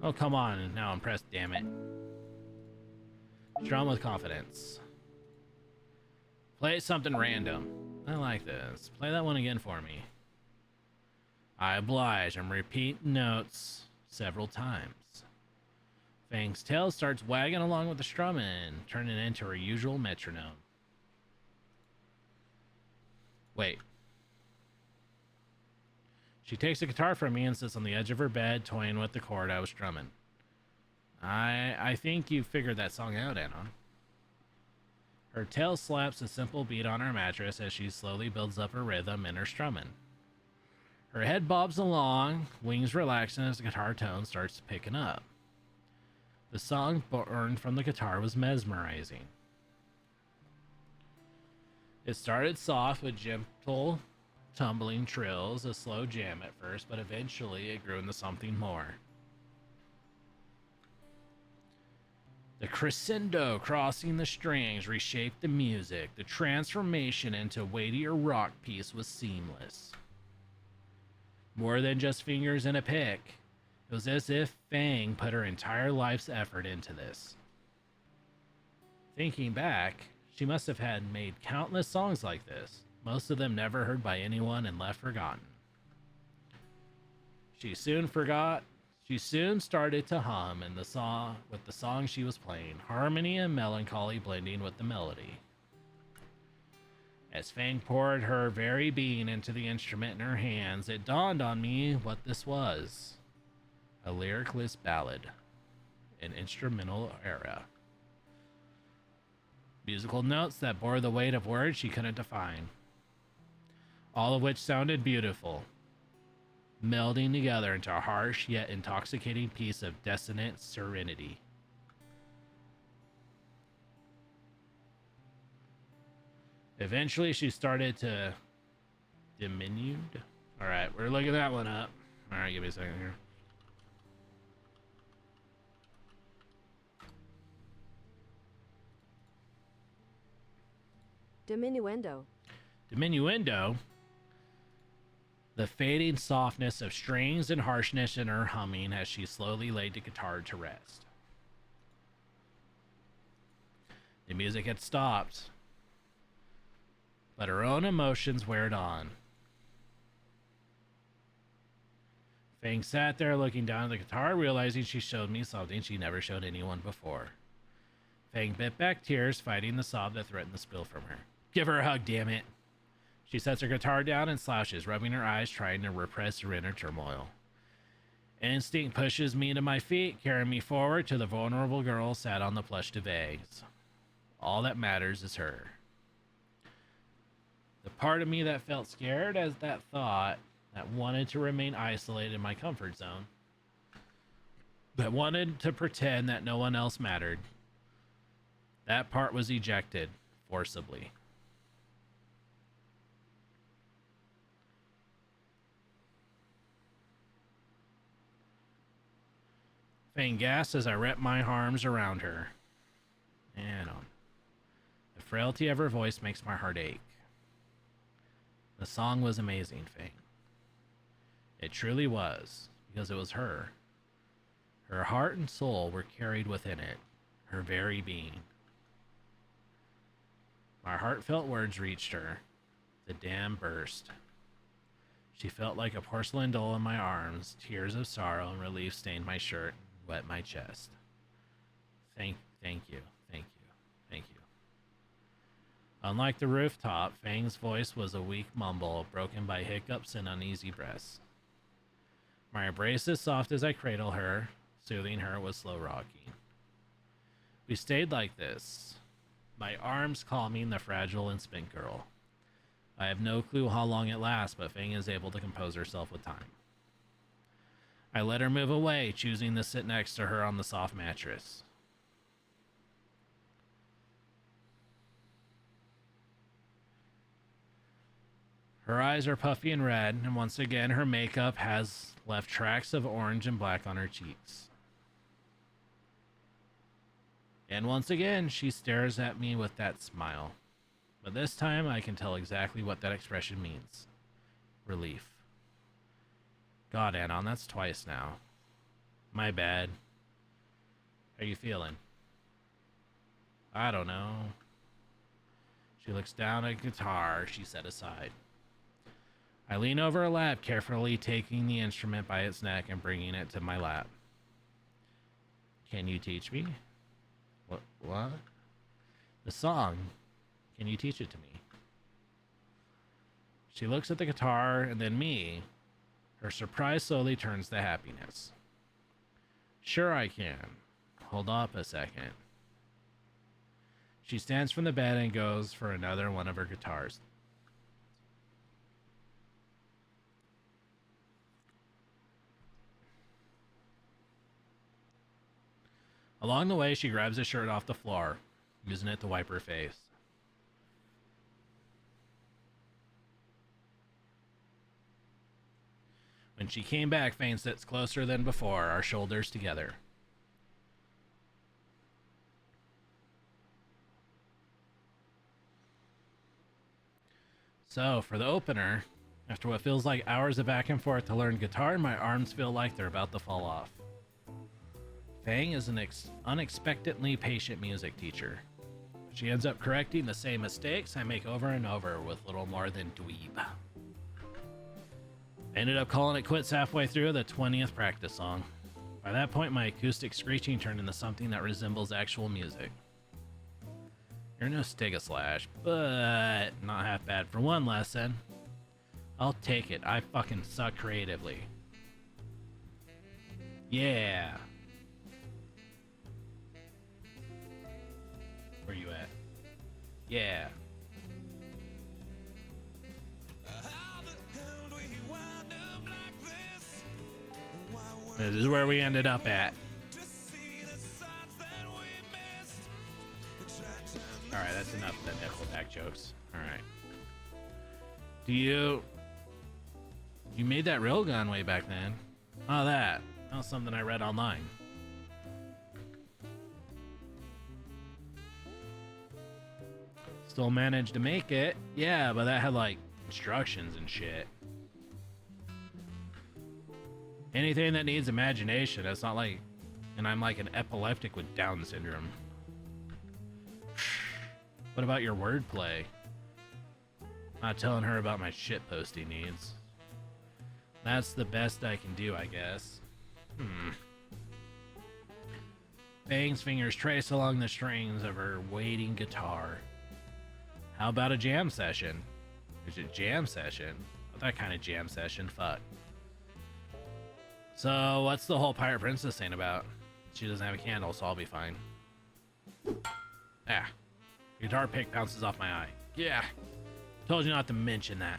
Oh, come on. Now impressed, damn it. Strum with confidence. Play something random. I like this. Play that one again for me. I oblige and repeat notes several times. Fang's tail starts wagging along with the strumming, turning it into her usual metronome. Wait. She takes the guitar from me and sits on the edge of her bed, toying with the chord I was strumming. I think you figured that song out, Anon. Her tail slaps a simple beat on her mattress as she slowly builds up her rhythm in her strumming. Her head bobs along, wings relaxing as the guitar tone starts picking up. The song born from the guitar was mesmerizing. It started soft with gentle, tumbling trills, a slow jam at first, but eventually it grew into something more. The crescendo crossing the strings reshaped the music. The transformation into a weightier rock piece was seamless. More than just fingers and a pick, it was as if Fang put her entire life's effort into this. Thinking back, she must have had made countless songs like this, most of them never heard by anyone and left forgotten. She soon started to hum in the song with the song she was playing, harmony and melancholy blending with the melody. As Fang poured her very being into the instrument in her hands, it dawned on me what this was. A lyricless ballad, an instrumental era. Musical notes that bore the weight of words she couldn't define. All of which sounded beautiful, melding together into a harsh yet intoxicating piece of dissonant serenity. Eventually, she started to diminude. All right, we're looking that one up. All right, give me a second here. Diminuendo. Diminuendo. The fading softness of strings and harshness in her humming as she slowly laid the guitar to rest. The music had stopped, but her own emotions weared on. Fang sat there looking down at the guitar, realizing she showed me something she never showed anyone before. Fang bit back tears, fighting the sob that threatened to spill from her. Give her a hug, damn it. She sets her guitar down and slouches, rubbing her eyes, trying to repress her inner turmoil. Instinct pushes me to my feet, carrying me forward to the vulnerable girl sat on the plush divans. All that matters is her. The part of me that felt scared as that thought, that wanted to remain isolated in my comfort zone, that wanted to pretend that no one else mattered, that part was ejected forcibly. Fang gasped as I wrapped my arms around her. And on. The frailty of her voice makes my heart ache. The song was amazing, Fang. It truly was, because it was her. Her heart and soul were carried within it, her very being. My heartfelt words reached her. The dam burst. She felt like a porcelain doll in my arms. Tears of sorrow and relief stained my shirt, wet my chest. Thank you. Unlike the rooftop, Fang's voice was a weak mumble, broken by hiccups and uneasy breaths. My embrace as soft as I cradle her, soothing her with slow rocking. We stayed like this, my arms calming the fragile and spent girl. I have no clue how long it lasts, but Fang is able to compose herself with time. I let her move away, choosing to sit next to her on the soft mattress. Her eyes are puffy and red, and once again her makeup has left tracks of orange and black on her cheeks. And once again, she stares at me with that smile. But this time I can tell exactly what that expression means. Relief. God, Anon, that's twice now. My bad. How you feeling? I don't know. She looks down at a guitar she set aside. I lean over her lap, carefully taking the instrument by its neck and bringing it to my lap. Can you teach me? What? The song. Can you teach it to me? She looks at the guitar and then me. Her surprise slowly turns to happiness. Sure I can. Hold up a second. She stands from the bed and goes for another one of her guitars. Along the way, she grabs a shirt off the floor, using it to wipe her face. When she came back, Fane sits closer than before, our shoulders together. So, for the opener, after what feels like hours of back and forth to learn guitar, my arms feel like they're about to fall off. Fang is an unexpectedly patient music teacher. She ends up correcting the same mistakes I make over and over with little more than dweeb. I ended up calling it quits halfway through the 20th practice song. By that point, my acoustic screeching turned into something that resembles actual music. You're no Stegoslash, but not half bad for one lesson. I'll take it. I fucking suck creatively. Yeah. Where you at? Yeah. This is where we ended up at. Alright, that's enough of the Nickelback jokes. Alright. You made that railgun way back then. Oh, that was something I read online. Still managed to make it. Yeah, but that had like instructions and shit. Anything that needs imagination, it's not like, and I'm like an epileptic with Down syndrome. What about your wordplay? Not telling her about my shitposting needs. That's the best I can do, I guess. Fang's fingers trace along the strings of her waiting guitar. How about a jam session? Is it jam session? That kind of jam session, fuck. So, what's the whole Pirate Princess thing about? She doesn't have a candle, so I'll be fine. Ah. Guitar pick bounces off my eye. Yeah. Told you not to mention that.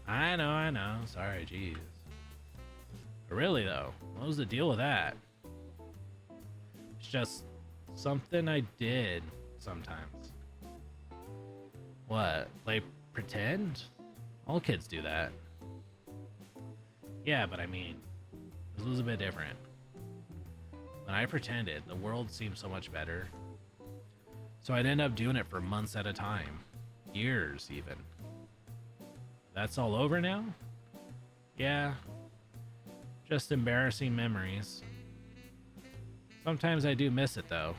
I know. Sorry, jeez. But really, though, what was the deal with that? It's just something I did sometimes. What? Play pretend? All kids do that. Yeah, but I mean, this was a bit different. When I pretended, the world seemed so much better. So I'd end up doing it for months at a time. Years, even. That's all over now? Yeah. Just embarrassing memories. Sometimes I do miss it, though.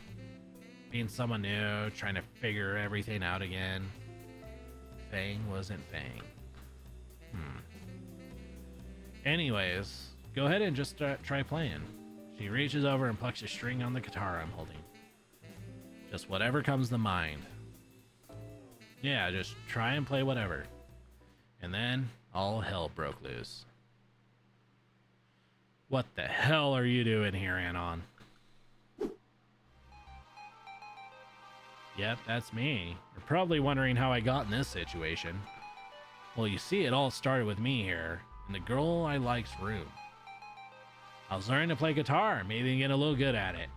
Being someone new, trying to figure everything out again. Fang wasn't Fang. Anyways, go ahead and just try playing. She reaches over and plucks a string on the guitar I'm holding. Just whatever comes to mind. Yeah, just try and play whatever. And then all hell broke loose. What the hell are you doing here, Anon? Yep, that's me. You're probably wondering how I got in this situation. Well, you see, it all started with me here, in the girl I like's room. I was learning to play guitar, maybe get a little good at it.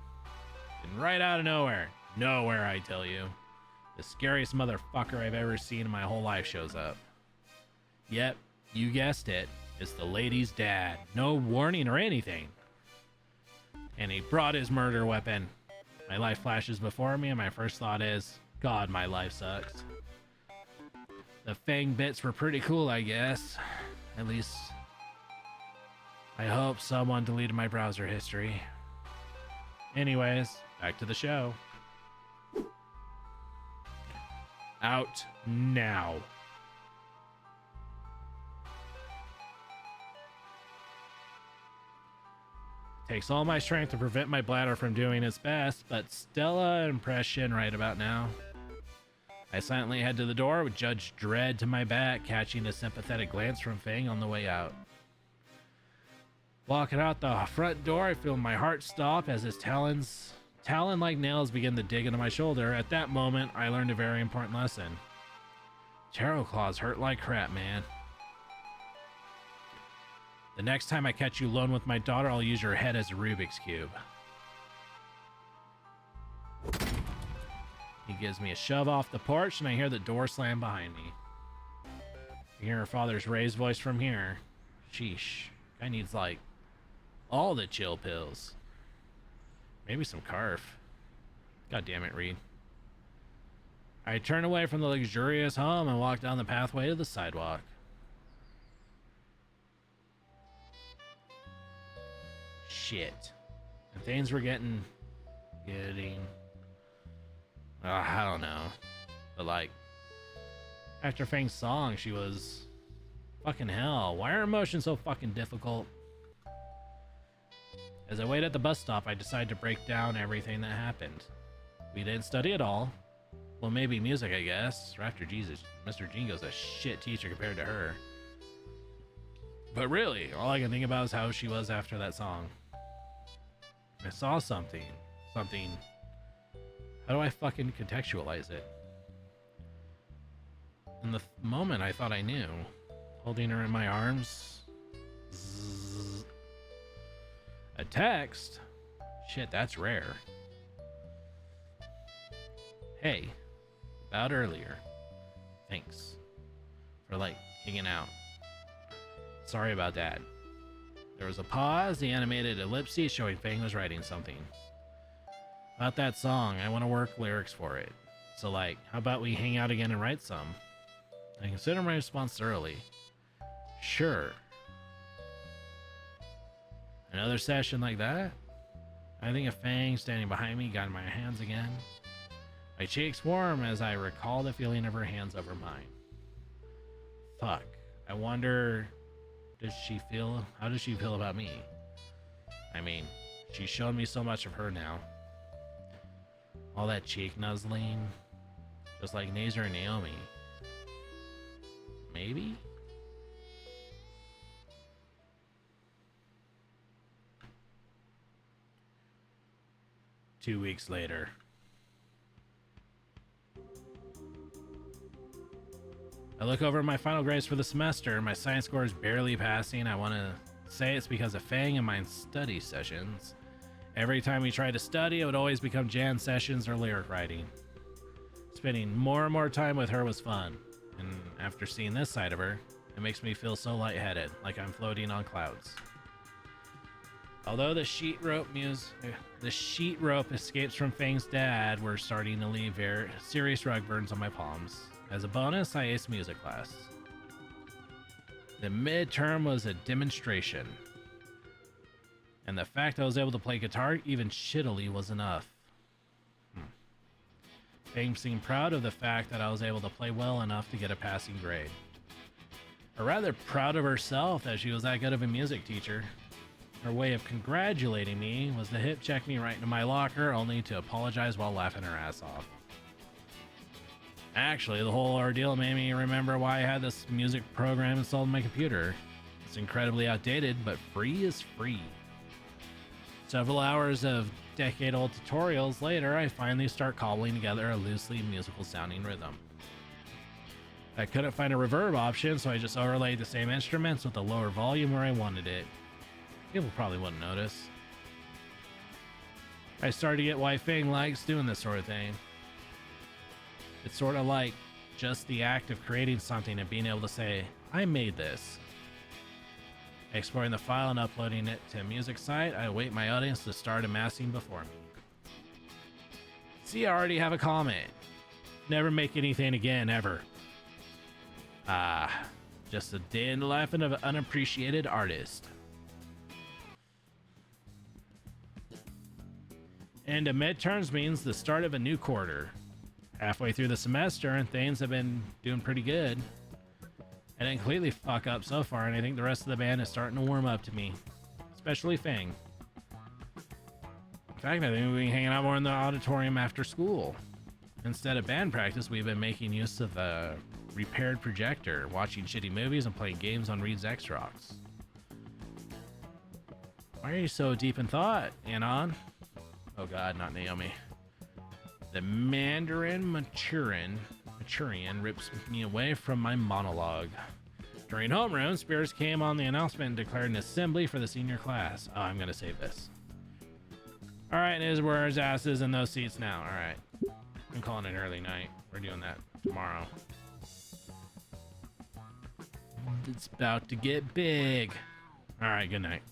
And right out of nowhere, I tell you, the scariest motherfucker I've ever seen in my whole life shows up. Yep, you guessed it, it's the lady's dad. No warning or anything. And he brought his murder weapon. My life flashes before me and my first thought is, God, my life sucks. The Fang bits were pretty cool, I guess. At least, I hope someone deleted my browser history. Anyways, back to the show. Out now. Takes all my strength to prevent my bladder from doing its best, but Stella impression right about now. I silently head to the door with Judge Dredd to my back, catching a sympathetic glance from Fang on the way out. Walking out the front door, I feel my heart stop as his talon-like nails begin to dig into my shoulder. At that moment, I learned a very important lesson. Tarot claws hurt like crap, man. The next time I catch you alone with my daughter, I'll use your head as a Rubik's Cube. He gives me a shove off the porch, and I hear the door slam behind me. I hear her father's raised voice from here. Sheesh. Guy needs, like, all the chill pills. Maybe some carf. God damn it, Reed. I turn away from the luxurious home and walk down the pathway to the sidewalk. Shit. And things were getting... I don't know. But, like, after Fang's song, she was... Fucking hell. Why are emotions so fucking difficult? As I wait at the bus stop, I decide to break down everything that happened. We didn't study at all. Well, maybe music, I guess. Or after Jesus, Mr. Jingo's a shit teacher compared to her. But really, all I can think about is how she was after that song. I saw something. How do I fucking contextualize it? In the moment, I thought I knew. Holding her in my arms. Zzz. A text? Shit, that's rare. Hey, about earlier. Thanks for, like, hanging out. Sorry about that. There was a pause, the animated ellipses showing Fang was writing something. About that song, I want to work lyrics for it. So, like, how about we hang out again and write some? I consider my response thoroughly. Sure. Another session like that? I think of Fang standing behind me, got in my hands again. My cheeks warm as I recall the feeling of her hands over mine. Fuck. I wonder, how does she feel about me? I mean, she's shown me so much of her now. All that cheek nuzzling, just like Nazer and Naomi. Maybe? Two weeks later. I look over my final grades for the semester. My science score is barely passing. I want to say it's because of Fang and my study sessions. Every time we tried to study, it would always become jam sessions or lyric writing. Spending more and more time with her was fun. And after seeing this side of her, it makes me feel so lightheaded, like I'm floating on clouds. Although the sheet rope escapes from Fang's dad, we're starting to leave very serious rug burns on my palms. As a bonus, I aced music class. The midterm was a demonstration. And the fact I was able to play guitar even shittily was enough. Fang seemed proud of the fact that I was able to play well enough to get a passing grade. Or rather proud of herself that she was that good of a music teacher. Her way of congratulating me was to hip check me right into my locker, only to apologize while laughing her ass off. Actually, the whole ordeal made me remember why I had this music program installed on my computer. It's incredibly outdated, but free is free. Several hours of decade-old tutorials later, I finally start cobbling together a loosely musical-sounding rhythm. I couldn't find a reverb option, so I just overlaid the same instruments with a lower volume where I wanted it. People probably wouldn't notice. I started to get why Fang likes doing this sort of thing. It's sort of like just the act of creating something and being able to say, I made this. Exporting the file and uploading it to a music site, I await my audience to start amassing before me. See, I already have a comment. Never make anything again, ever. Just a day in the life of an unappreciated artist. And midterms means the start of a new quarter. Halfway through the semester, and things have been doing pretty good. I didn't completely fuck up so far, and I think the rest of the band is starting to warm up to me. Especially Fang. In fact, I think we'll be hanging out more in the auditorium after school. Instead of band practice, we've been making use of a repaired projector, watching shitty movies, and playing games on Reed's Xbox. Why are you so deep in thought, Anon? Oh god, not Naomi. The Mandarin Maturian rips me away from my monologue. During homeroom, spirits came on the announcement and declared an assembly for the senior class. Oh, I'm gonna save this. Alright, his words, asses in those seats now. Alright. I'm calling it early night. We're doing that tomorrow. It's about to get big. Alright, good night.